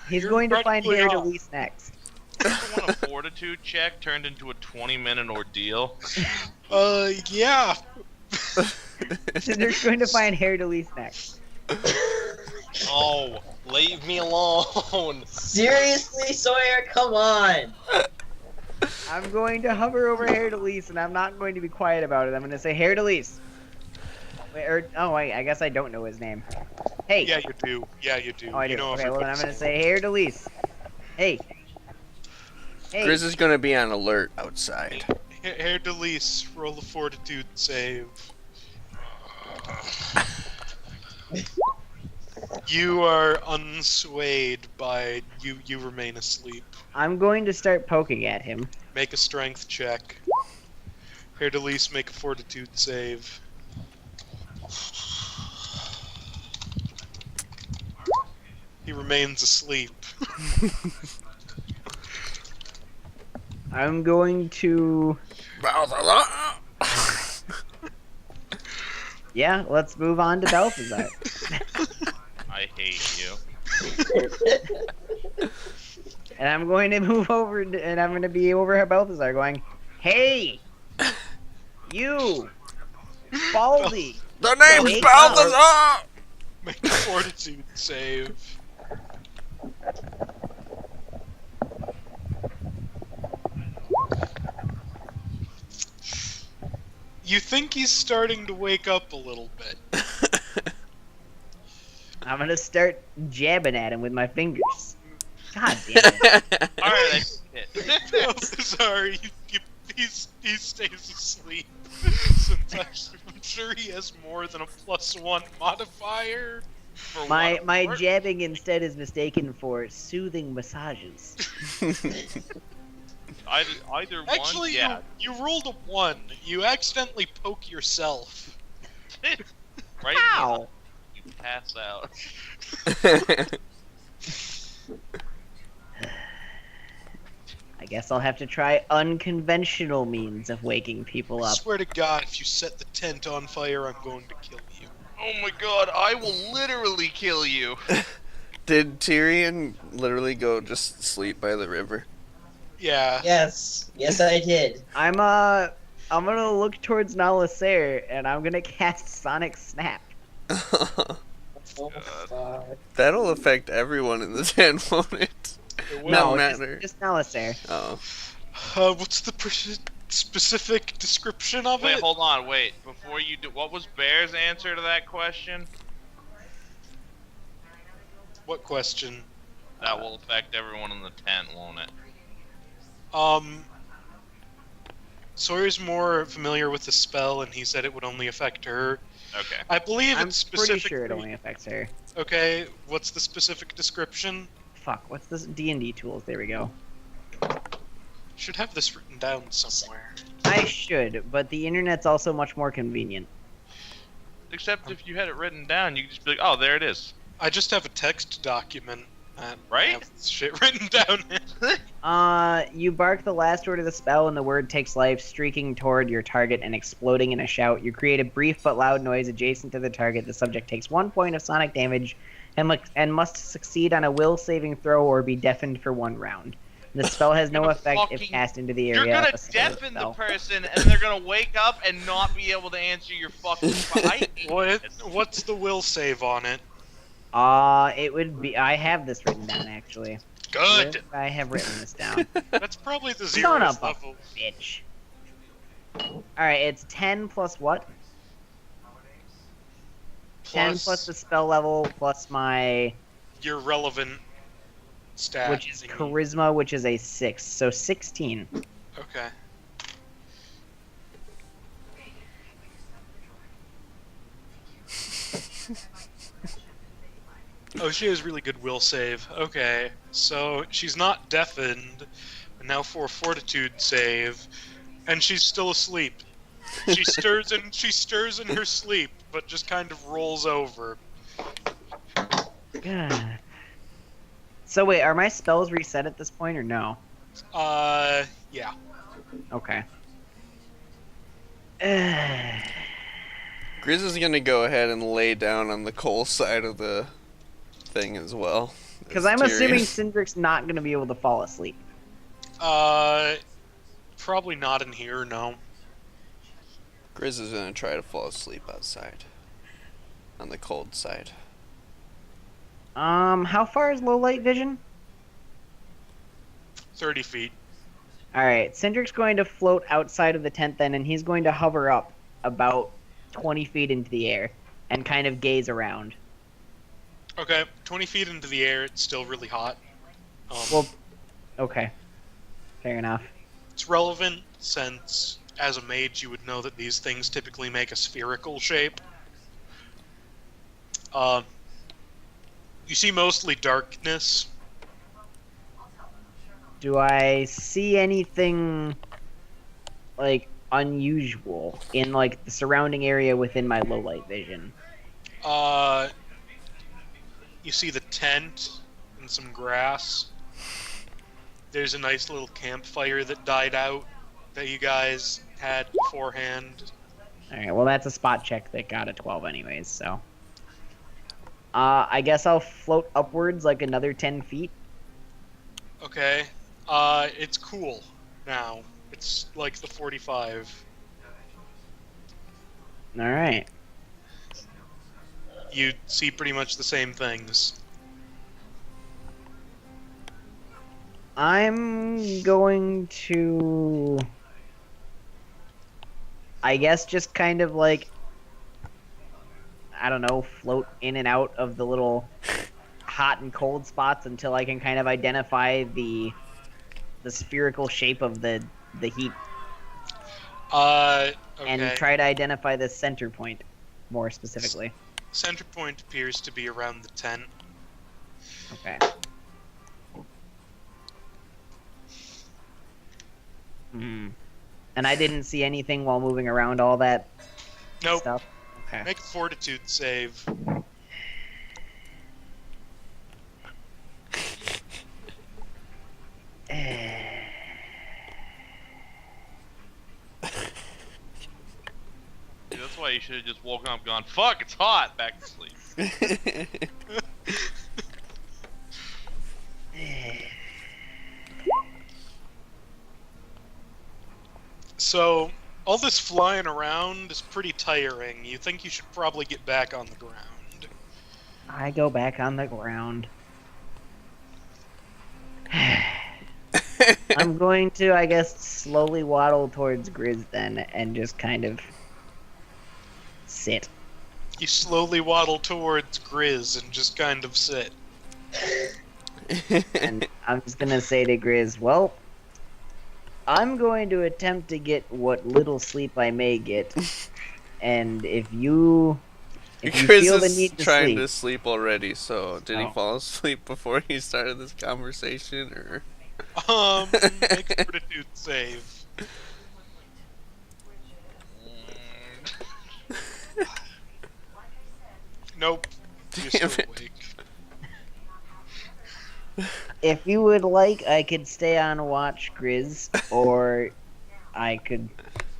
He's You're going to find incredibly off. Haer'Dalis next. When a fortitude check turned into a 20-minute ordeal. Yeah. Sindrik's going to find Haer'Dalis next. Oh, leave me alone. Seriously, Sawyer, come on. I'm going to hover over Haer'Dalis, and I'm not going to be quiet about it. I'm going to say, Haer'Dalis. I guess I don't know his name. Hey. Yeah, you do. Yeah, you do. Oh, I do. You know Okay, well, then I'm everybody's going to name. say, Haer'Dalis. Hey. Hey. Grizz is gonna be on alert outside. Haer'Dalis, roll a fortitude save. You are unswayed by you remain asleep. I'm going to start poking at him. Make a strength check. Haer'Dalis, make a fortitude save. He remains asleep. I'm going to... Yeah, let's move on to Balthassar. I hate you. And I'm going to move over, and I'm going to be over at Balthassar going, Hey! You! Baldy! The name's Wake Balthazar! Make a fortitude save. You think he's starting to wake up a little bit. I'm going to start jabbing at him with my fingers. God damn it. Alright, that's it. Sorry, he stays asleep. Since I'm sure he has more than a +1 modifier. For My what? jabbing instead is mistaken for soothing massages. Either one, Actually, yeah. you rolled a 1. You accidentally poke yourself. Right? Ow! You pass out. I guess I'll have to try unconventional means of waking people I up. swear to God, if you set the tent on fire, I'm going to kill you. Oh my god, I will literally kill you. Did Tyrion literally go just sleep by the river? Yeah. Yes, I did. I'm gonna look towards Nalasair, and I'm gonna cast Sonic Snap. Oh, fuck. That'll affect everyone in the tent, won't it? It will. No No, matter. just Nalasair. Oh. What's the specific description of Wait, it? hold on, wait. Before you do, what was Bear's answer to that question? What question? That will affect everyone in the tent, won't it? Sawyer's more familiar with the spell, and he said it would only affect her. Okay. I believe I'm it's pretty specifically... sure it only affects her. Okay, what's the specific description? Fuck, what's this? D&D tools, there we go. Should have this written down somewhere. I should, but the internet's also much more convenient. Except if you had it written down, you could just be like, oh, there it is. I just have a text document. And Right? I have this shit written down. You bark the last word of the spell and the word takes life, streaking toward your target and exploding in a shout. You create a brief but loud noise adjacent to the target. The subject takes 1 point of sonic damage and must succeed on a will saving throw or be deafened for 1 round. The spell has no You're effect if fucking- cast into the You're area. gonna of a spell deafen the spell. person, and they're gonna wake up and not be able to answer your fucking fight. What's the will save on it? It would be. I have this written down actually. Good! I have written this down. That's probably the Son of zeroth a level. bitch. Alright, it's 10 plus what? 10 plus the spell level plus my. Your relevant stat. Which is thingy. charisma, which is a 6. So 16. Okay. Oh, she has really good will save. Okay, so she's not deafened, and now for a fortitude save, and she's still asleep. She stirs in her sleep, but just kind of rolls over. God. So wait, are my spells reset at this point or no? Yeah. Okay. Grizz is gonna go ahead and lay down on the coal side of the thing as well. Because I'm assuming Sindrik's not going to be able to fall asleep. Probably not in here, no. Grizz is gonna try to fall asleep outside. On the cold side. How far is low light vision? 30 feet. Alright, Sindrik's going to float outside of the tent then, and he's going to hover up about 20 feet into the air and kind of gaze around. Okay, 20 feet into the air, it's still really hot. Well, okay. Fair enough. It's relevant since, as a mage, you would know that these things typically make a spherical shape. You see mostly darkness. Do I see anything, like, unusual in, like, the surrounding area within my low light vision? You see the tent and some grass. There's a nice little campfire that died out that you guys had beforehand. Alright, well that's a spot check that got a 12 anyways, so... I guess I'll float upwards like another 10 feet. Okay. It's cool now. It's like the 45. Alright. You see pretty much the same things. I'm going to... I guess just kind of like... I don't know, float in and out of the little hot and cold spots until I can kind of identify the spherical shape of the heat. Okay. And try to identify the center point more specifically. Center point appears to be around the tent. Okay. Hmm. And I didn't see anything while moving around all that Nope. stuff? Okay. Make a fortitude save. Dude, that's why you should have just woken up and gone, fuck, it's hot, back to sleep. So, all this flying around is pretty tiring. You think you should probably get back on the ground. I go back on the ground. I'm going to, I guess, slowly waddle towards Grizz then, and just kind of sit. You slowly waddle towards Grizz and just kind of sit. And I'm just gonna say to Grizz, well, I'm going to attempt to get what little sleep I may get, and if you Chris feel the is need to trying sleep, to sleep already, so did he Oh. fall asleep before he started this conversation, or? Make a fortitude save. Nope. You're Damn still it. awake. if you would like, I could stay on watch, Grizz, or I could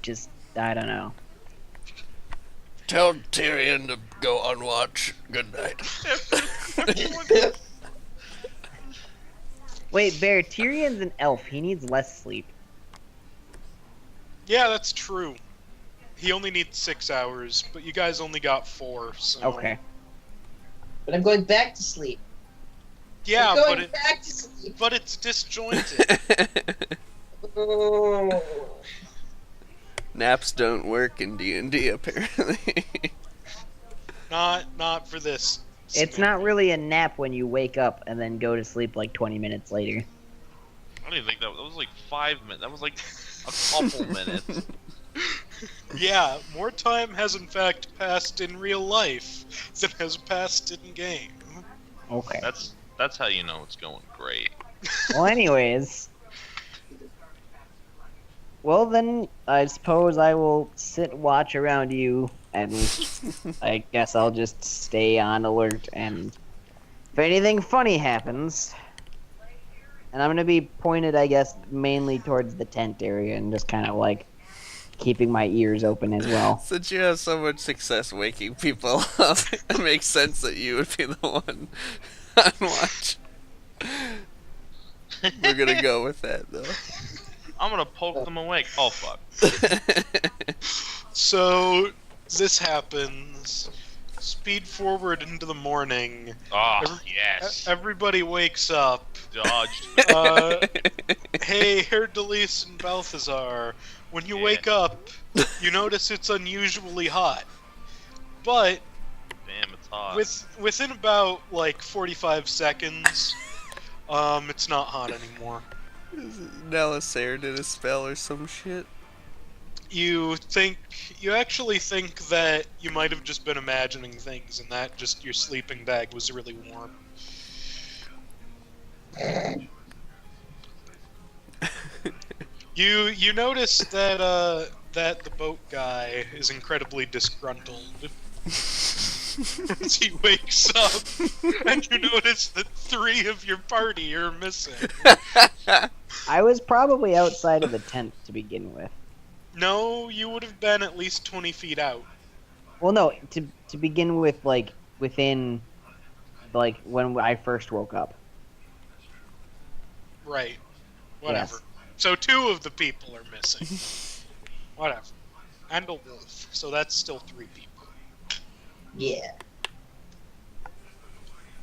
just, I don't know. Tell Tyrion to go on watch. Good night. Wait, Bear, Tyrion's an elf. He needs less sleep. Yeah, that's true. He only needs 6 hours, but you guys only got 4, so... Okay. But I'm going back to sleep. Yeah, I'm but going it, back to sleep. but it's disjointed. Oh. Naps don't work in D&D, apparently. Not for this. It's not really a nap when you wake up and then go to sleep like 20 minutes later. I don't even think that was like 5 minutes. That was like a couple minutes. Yeah, more time has in fact passed in real life than has passed in game. Okay. That's how you know it's going great. Well, anyways. Well, then, I suppose I will sit watch around you, and I guess I'll just stay on alert, and if anything funny happens, and I'm going to be pointed, I guess, mainly towards the tent area, and just kind of, like, keeping my ears open as well. Since you have so much success waking people up, it makes sense that you would be the one on watch. We're gonna go with that though. I'm gonna poke them awake. Oh fuck. So this happens. Speed forward into the morning. Oh yes. Everybody wakes up. Dodged. Hey, Haer'Dalis and Balthassar. When you Yeah. wake up, you notice it's unusually hot. But Damn, it's hot. within about like 45 seconds, it's not hot anymore. Nalisair did a spell or some shit. You actually think that you might have just been imagining things, and that just your sleeping bag was really warm. You notice that that the boat guy is incredibly disgruntled as he wakes up, and you notice that 3 of your party are missing. I was probably outside of the tent to begin with. No, you would have been at least 20 feet out. Well, no, to begin with, like, within, like, when I first woke up. Right. Whatever. Yes. So 2 of the people are missing. Whatever. And a wolf. So that's still 3 people. Yeah.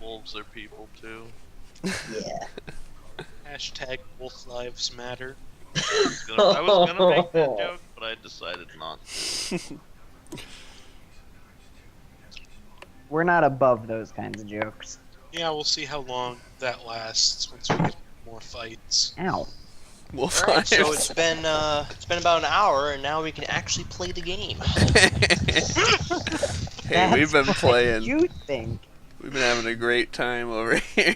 Wolves are people too. Yeah. Hashtag wolf lives matter. I was gonna make that joke, but I decided not to. We're not above those kinds of jokes. Yeah, we'll see how long that lasts once we get more fights. Ow. We'll Alright, find. so it's been about an hour, and now we can actually play the game. Hey, we've been That's what playing. You think? We've been having a great time over here.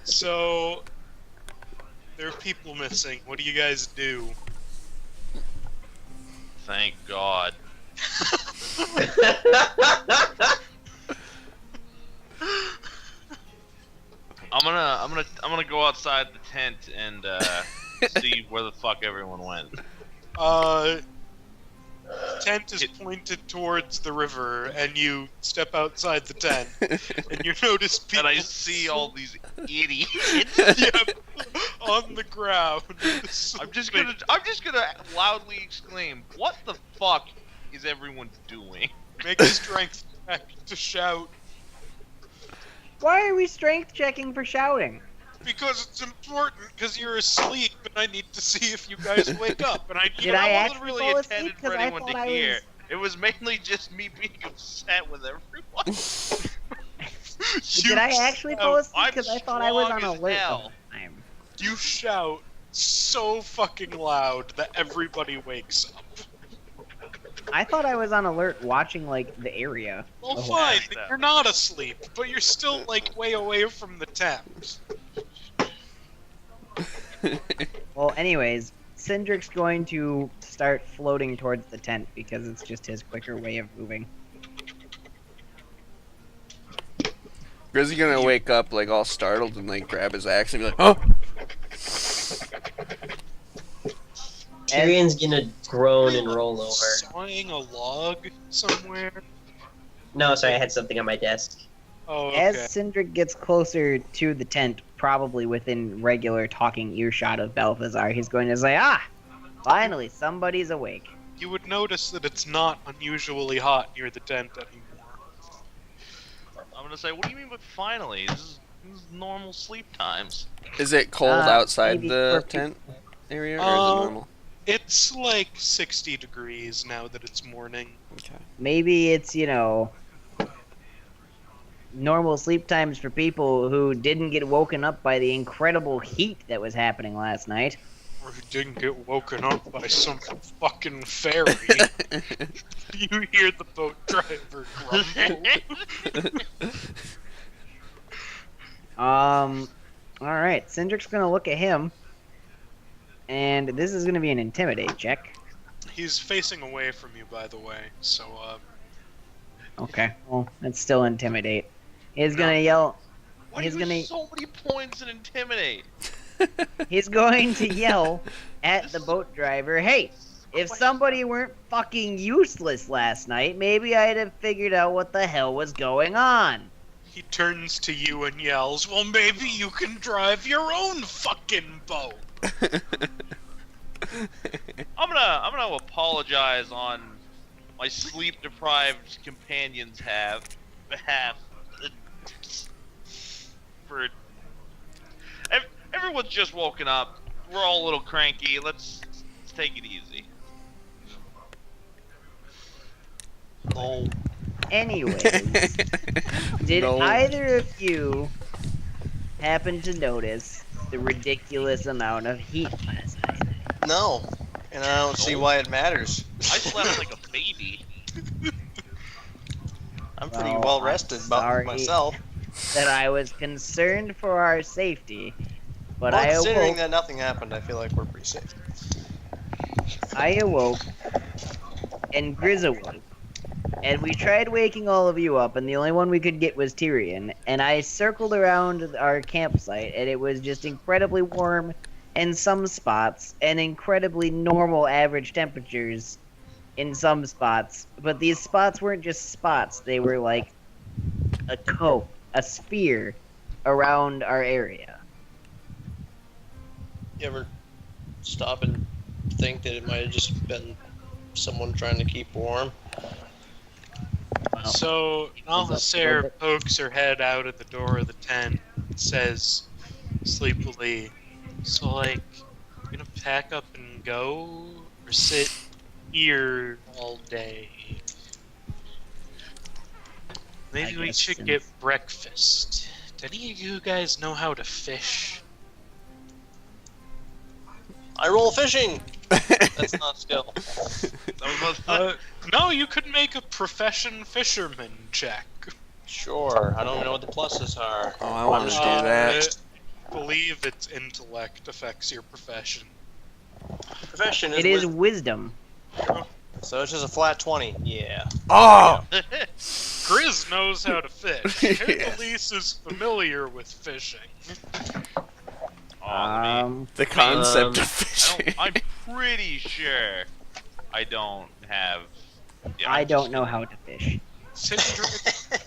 So, there are people missing. What do you guys do? Thank God. I'm gonna go outside the tent and see where the fuck everyone went. Tent is pointed towards the river, and you step outside the tent, and you notice people. And I see all these idiots. Yep, on the ground. I'm just gonna loudly exclaim, "What the fuck is everyone doing?" Make a strength check to shout. Why are we strength checking for shouting? Because it's important, because you're asleep, and I need to see if you guys wake up. And I need Did I wasn't actually really fall intended asleep? for 'Cause I anyone thought to I hear. was- It was mainly just me being upset with everyone. Did I actually fall asleep? I'm Because I thought I was strong on as alert the hell. whole time. You shout so fucking loud that everybody wakes up. I thought I was on alert watching, like, the area. Well, the whole fine, time. then you're not asleep, but you're still, like, way away from the tent. Well, anyways, Sindrik's going to start floating towards the tent because it's just his quicker way of moving. Grizzly gonna wake up like all startled and like grab his axe and be like, "Oh!" Tyrion's gonna groan and roll over. Sawing a log somewhere? No, sorry, I had something on my desk. Oh, As okay. Sindrik gets closer to the tent, probably within regular talking earshot of Balthassar, he's going to say, "Ah! Finally, somebody's awake." You would notice that it's not unusually hot near the tent anymore. I'm gonna say, what do you mean by finally? This is normal sleep times. Is it cold outside maybe the for tent area, or is it Um, normal? It's like 60 degrees now that it's morning. Okay. Maybe it's, normal sleep times for people who didn't get woken up by the incredible heat that was happening last night. Or who didn't get woken up by some fucking fairy. You hear the boat driver grumble. Alright, Sindrik's gonna look at him, and this is gonna be an intimidate check. He's facing away from you, by the way, so, Okay, well, that's still intimidate. He's gonna yell, Why He's do you gonna- have so many points in intimidate? he's going to yell at the boat driver, "Hey, if somebody weren't fucking useless last night, maybe I'd have figured out what the hell was going on." He turns to you and yells, "Well, maybe you can drive your own fucking boat." I'm gonna apologize on my sleep-deprived companions' behalf for everyone's just woken up. We're all a little cranky. Let's take it easy. No. Anyways, did No. either of you happen to notice the ridiculous amount of heat last night? No. And I don't see why it matters. I slept like a baby. I'm pretty Well, well I'm rested sorry. about myself. That I was concerned for our safety, but Well, I considering awoke. that nothing happened, I feel like we're pretty safe. I awoke, and Grizz awoke, and we tried waking all of you up, and the only one we could get was Tyrion. And I circled around our campsite, and it was just incredibly warm in some spots, and incredibly normal average temperatures in some spots. But these spots weren't just spots; they were like a sphere around our area. You ever stop and think that it might have just been someone trying to keep warm? Well, So Balthassar bit. pokes her head out of the door of the tent and says sleepily, "So, like, you gonna pack up and go, or sit here all day? Maybe we guess should since- get breakfast. Do any of you guys know how to fish?" I roll fishing! That's not skill. No, you could make a profession fisherman check. Sure, I don't even know what the pluses are. Oh, I want to do that. I believe it's intellect affects your profession. Profession is It is wisdom. wisdom. So it's just a flat 20. Yeah. Oh! Grizz knows how to fish. Yes. Haer'Dalis is familiar with fishing. The concept of I fishing. I'm pretty sure I don't have. Yeah, I I'm don't just know gonna- how to fish. Sindrik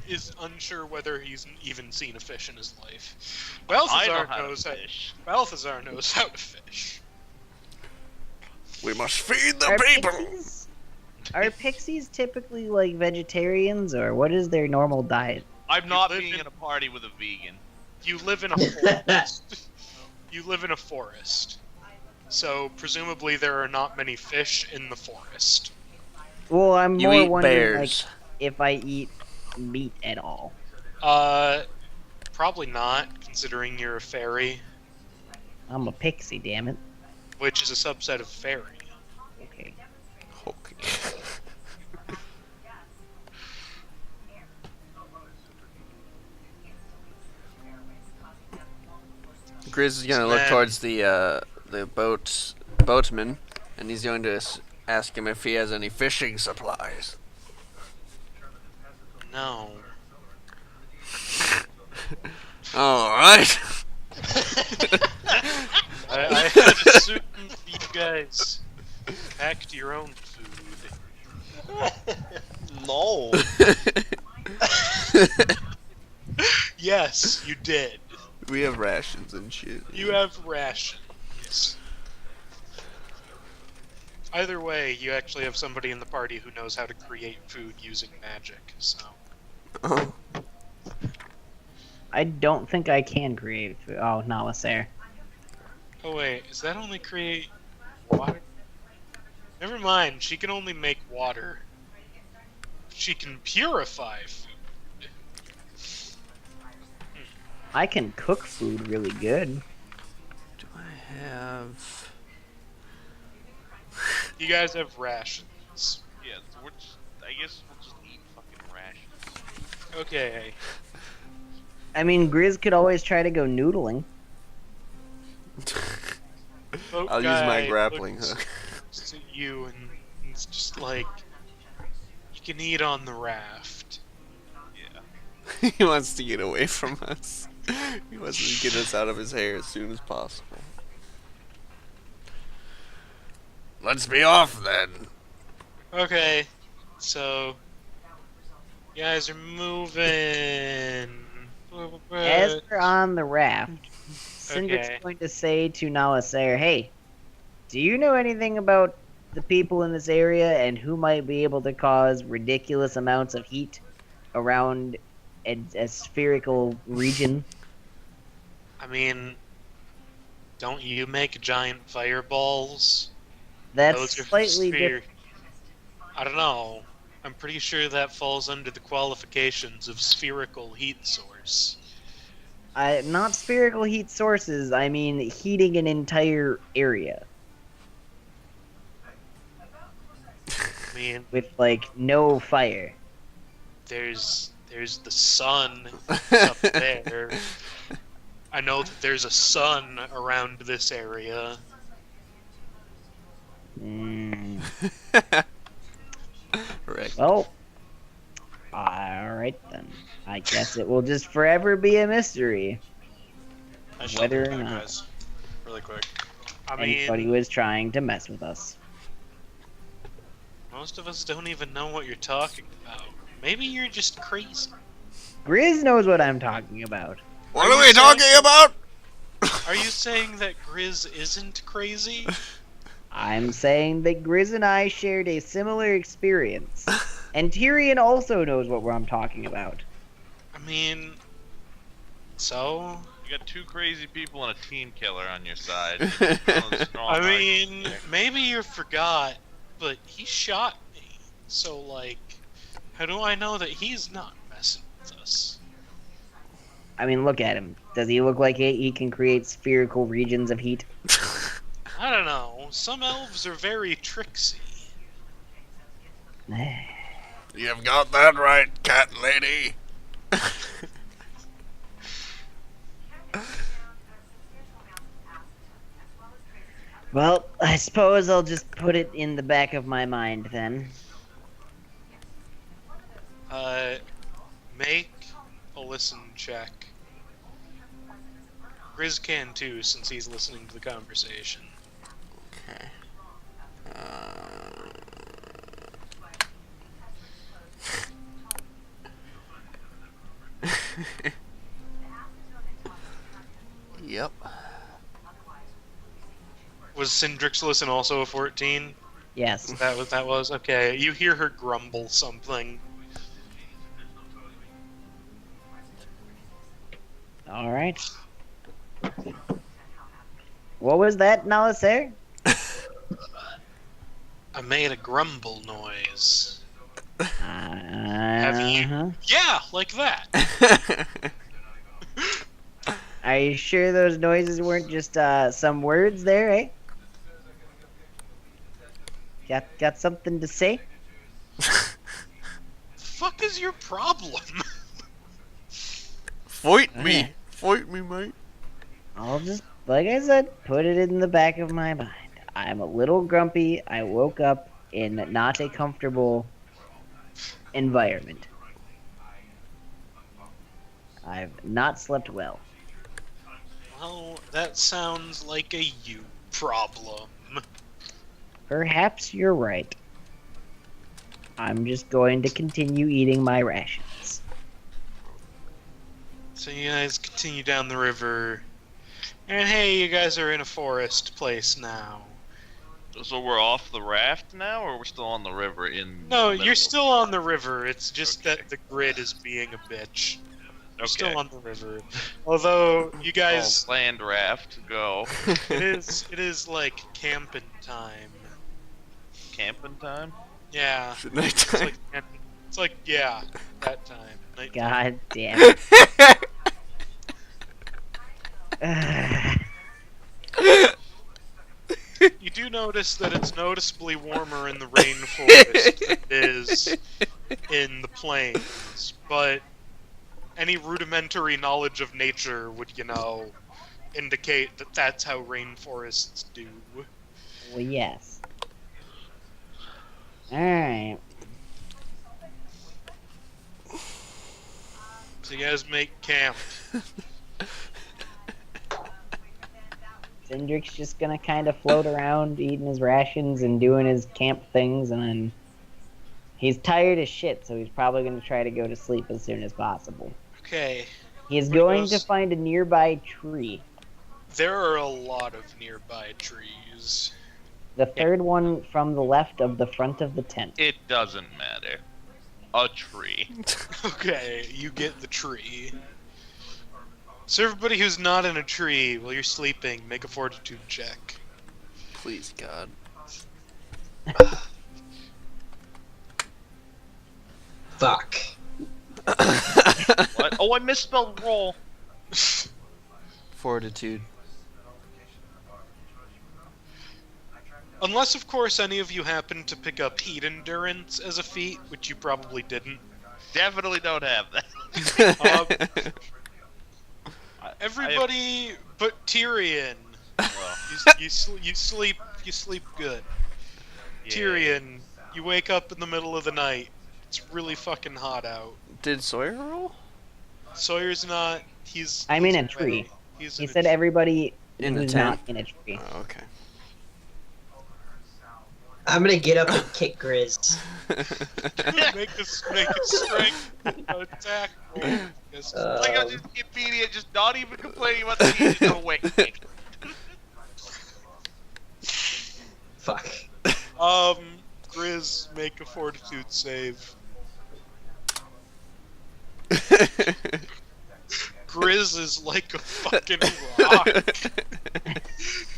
is unsure whether he's even seen a fish in his life. I know Balthassar how knows to how. fish. Balthassar knows how to fish. We must feed the Are people. Are pixies typically like vegetarians, or what is their normal diet? I'm not live being in- in a party with a vegan. You live in a forest. You live in a forest. So presumably there are not many fish in the forest. Well, I'm You more eat wondering bears. like if I eat meat at all. Probably not, considering you're a fairy, I'm a pixie, damn it. which is a subset of fairy. Okay. Okay. Grizz is gonna look Man. towards the boatman, and he's going to ask him if he has any fishing supplies. No. All right. I had assumed you guys packed your own food. No. Yes, you did. We have rations and shit. You have rations. Either way, you actually have somebody in the party who knows how to create food using magic, so... Oh. I don't think I can create food. Oh, Nalasair. Oh wait, is that only create water? Never mind, she can only make water. She can purify food. I can cook food really good. Do I have? You guys have rations. Yeah, so I guess we'll just eat fucking rations. Okay. I mean, Grizz could always try to go noodling. Boat I'll use my guy grappling looks hook. at you and it's just like, you can eat on the raft. Yeah. He wants to get away from us. He wants to get us out of his hair as soon as possible. Let's be off then. Okay, so You guys are moving. As we're on the raft, Sindrik's Okay. going to say to Nalasair, hey, do you know anything about the people in this area and who might be able to cause ridiculous amounts of heat around a spherical region? I mean, don't you make giant fireballs? That's Those are slightly sphere. different. I don't know. I'm pretty sure that falls under the qualifications of spherical heat source. Not spherical heat sources, I mean heating an entire area I mean, with, like, no fire. there's the sun up there. I know that there's a sun around this area. Mm. Rick. Well, alright then. I guess it will just forever be a mystery I shall whether be or back, not guys. Really quick. I anybody mean, was trying to mess with us. most of us don't even know what you're talking about. Maybe you're just crazy. Grizz knows what I'm talking about. What Are are you we talking saying- about? Are you saying that Grizz isn't crazy? I'm saying that Grizz and I shared a similar experience. And Tyrion also knows what I'm talking about. I mean, so? You got two crazy people and a team killer on your side. One of the strong I mean, arguments there. maybe you forgot, but he shot me. So, like, how do I know that he's not messing with us? I mean, look at him. Does he look like he can create spherical regions of heat? I don't know. Some elves are very tricksy. You've got that right, cat lady. Well, I suppose I'll just put it in the back of my mind then. Make a listen check. Grizz can too, since he's listening to the conversation. Okay. Yep. Was Sindrik's listen also a 14? Yes. Is that what that was? Okay, you hear her grumble something. Alright. What was that, Nalasair? I made a grumble noise. Have you- Yeah, like that. Are you sure those noises weren't just some words there, eh? Got something to say? Fuck is your problem? Fight me. Fight me, mate. I'll just, like I said, put it in the back of my mind. I'm a little grumpy. I woke up in not a comfortable environment. I've not slept well. Well, that sounds like a you problem. Perhaps you're right. I'm just going to continue eating my rations. So you guys continue down the river. And hey, you guys are in a forest place now. So we're off the raft now, or we're still on the river in No, the you're middle? still on the river. It's just Okay. that the grid is being a bitch. You're Okay. still on the river. Although, you guys, Oh, land raft, go. it is like camping time. Camping time? Yeah. It's It's nighttime. like, yeah, that time. Night time. God damn it. You do notice that it's noticeably warmer in the rainforest than it is in the plains, but any rudimentary knowledge of nature would, indicate that that's how rainforests do. Well, yes. Alright. So you guys make camp. Sindrik's just gonna kind of float around eating his rations and doing his camp things, and then He's tired as shit, so he's probably going to try to go to sleep as soon as possible. Okay. He's Everybody going goes- to find a nearby tree. There are a lot of nearby trees. The third one from the left of the front of the tent. It doesn't matter. A tree. Okay, you get the tree. So everybody who's not in a tree while you're sleeping, make a fortitude check. Please, God. Fuck. What? Oh, I misspelled roll. Fortitude. Unless, of course, any of you happen to pick up heat endurance as a feat, which you probably didn't. Definitely don't have that. Everybody but Tyrion. Well, You sleep good. yeah. Tyrion, you wake up in the middle of the night. It's really fucking hot out. Did Sawyer roll? Sawyer's not. He's. I'm he's in a away. tree. He's He in a said tree. everybody In the who's tent? not in a tree. Oh, okay. I'm gonna get up and kick Grizz. make a strength attack roll. Yes. Like I was just immediate, just not even complaining about the heat. No way. Fuck. Grizz, make a fortitude save. Grizz is like a fucking rock.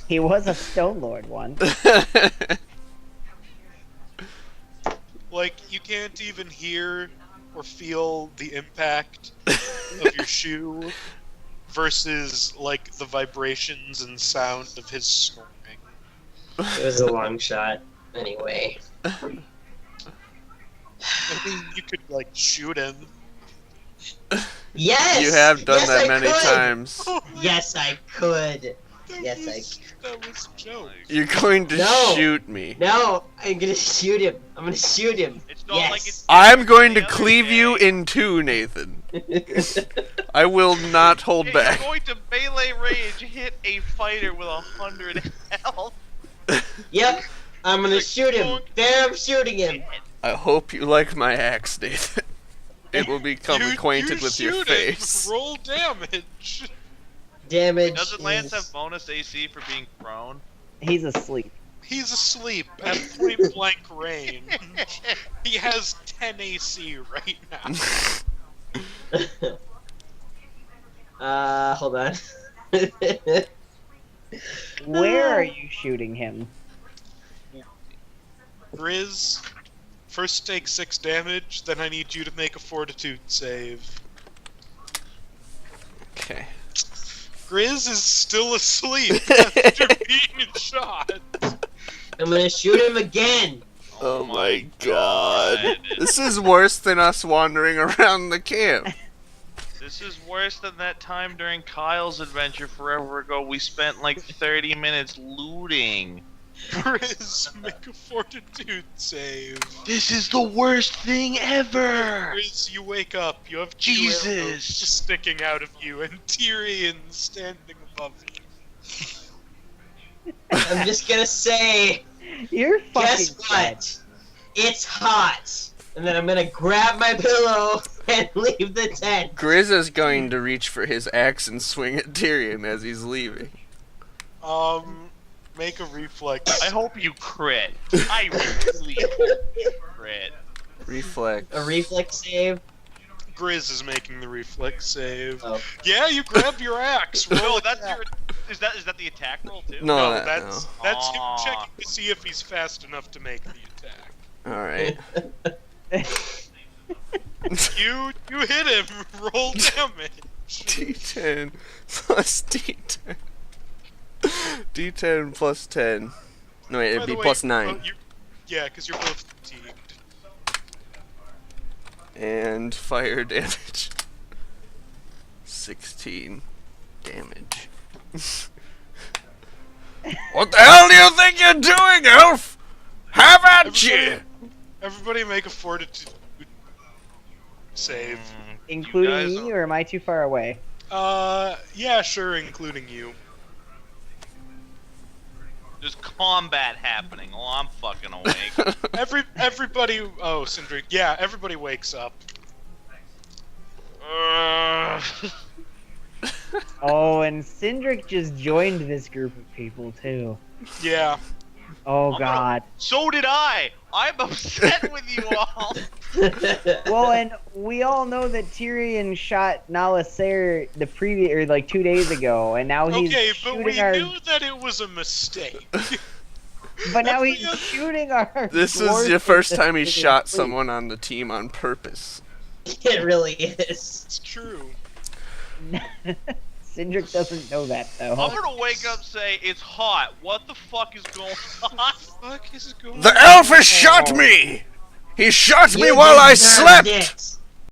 He was a stone lord once. Like, you can't even hear or feel the impact of your shoe versus, like, the vibrations and sound of his snoring. It was a long shot. Anyway. I mean, you could, like, shoot him. Yes! You have done Yes, that I many could! times. Yes, I could. Yes, That was a joke. You're going to No. shoot me. No, I'm gonna shoot him. I'm gonna shoot him. It's not Yes. like it's. I'm going to The other cleave you day. in two, Nathan. I will not hold You're back. going to melee rage hit a fighter with 100 health. Yep, I'm gonna shoot him. There, I'm shooting him. I hope you like my axe, Nathan. It will become acquainted with your shoot face. Him. Roll damage. Damage. Doesn't Lance is- have bonus AC for being prone? He's asleep. He's asleep at point blank range. He has 10 AC right now. Hold on. Where are you shooting him? Grizz, first take 6 damage, then I need you to make a fortitude save. Okay. Grizz is still asleep after being shot. I'm gonna shoot him again. Oh my god. This is worse than us wandering around the camp. This is worse than that time during Kyle's adventure forever ago. We spent like 30 minutes looting. Grizz, make a fortitude save. This is the worst thing ever! Grizz, you wake up, you have 2 Jesus. arrows sticking out of you, and Tyrion standing above you. I'm just gonna say, You're fucking guess what? It's hot. And then I'm gonna grab my pillow and leave the tent. Grizz is going to reach for his axe and swing at Tyrion as he's leaving. Make a reflex. I hope you crit. I really hope you crit. Reflex. A reflex save. Grizz is making the reflex save. Oh. Yeah, you grab your axe. Roll No, a that's attack. your. Is that the attack roll too? No, No, that- that's no. that's him Aw. checking to see if he's fast enough to make the attack. Alright. You hit him. Roll damage. D10 plus D10. D10 plus 10. No, wait, By it'd the be way, plus 9. yeah, because you're both fatigued. And fire damage. 16 damage. What the hell do you think you're doing, Elf? Have at you! Everybody make a fortitude save. Including guys me, or am I too far away? Yeah, sure, including you. There's combat happening while I'm fucking awake. Everybody. Oh, Sindrik. Yeah, everybody wakes up. Oh, and Sindrik just joined this group of people too. Yeah. Oh I'm God. So did I. I'm upset with you all. Well, and we all know that Tyrion shot Nalasair the previous, or like 2 days ago, and now he's Okay, but shooting we our. knew that it was a mistake. But now he's shooting our. This is the first time he shot someone on the team on purpose. It really is. It's true. Sindrik doesn't know that though. I'm gonna wake up and say, it's hot. What the fuck is going on? Fuck is going The elf has shot me! He shot me You while I deserve slept! it.